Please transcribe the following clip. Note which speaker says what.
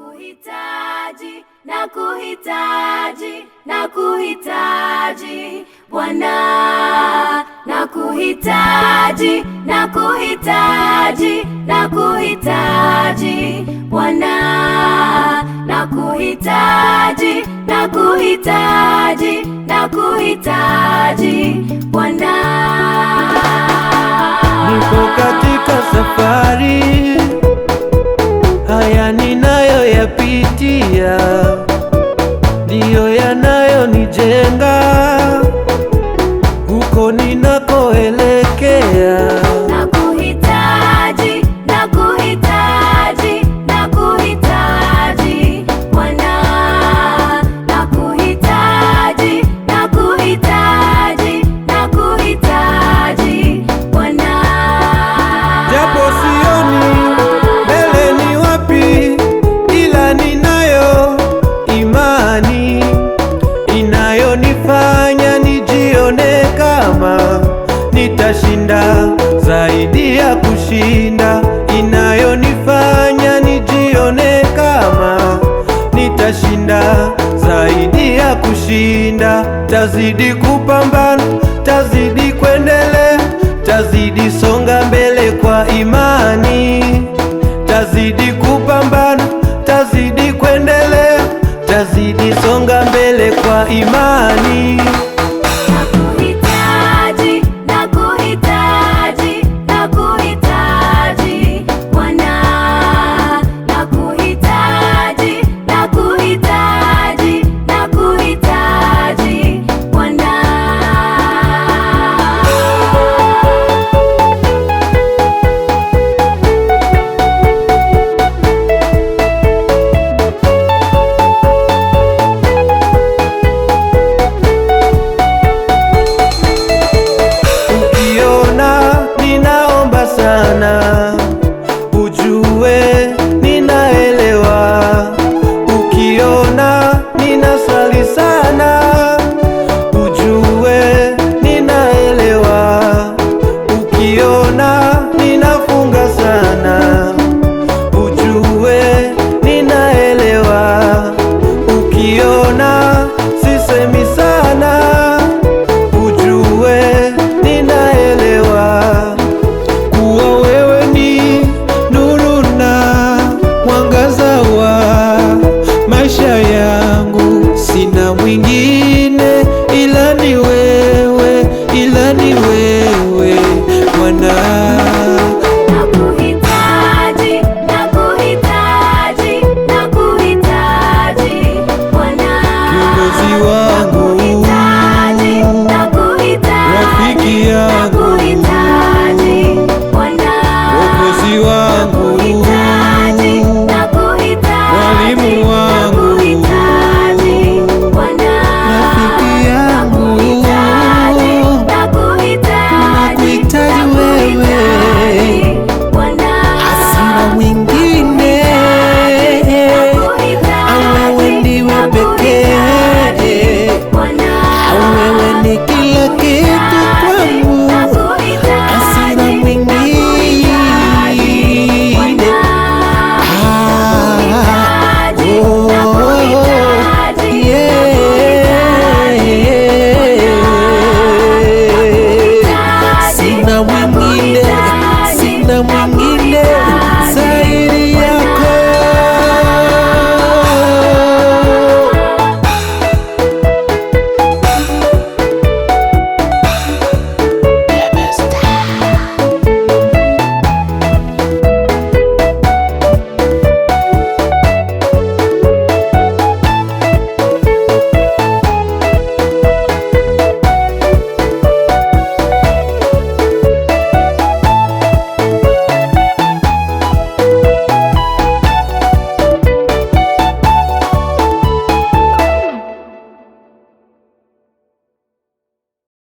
Speaker 1: Nakuhitaji, nakuhitaji, nakuhitaji Bwana. Nakuhitaji, nakuhitaji, nakuhitaji Bwana. Nakuhitaji, nakuhitaji, nakuhitaji Bwana.
Speaker 2: Niko katika safari, haya ninayoyapitia ndiyo yanayonijenga huko ninakoelekea.
Speaker 1: Nakuhitaji, nakuhitaji, nakuhitaji Bwana. Nakuhitaji, nakuhitaji, nakuhitaji Bwana.
Speaker 2: Japo sioni mbele ni wapi, ila ninayo imani inayonifanya nijione kama nitashinda zaidi ya kushinda, inayonifanya nijione kama nitashinda zaidi ya kushinda. Tazidi kupambana, tazidi kuendelea, tazidi songa mbele kwa imani. Tazidi kupambana, tazidi kuendelea, tazidi songa mbele kwa imani.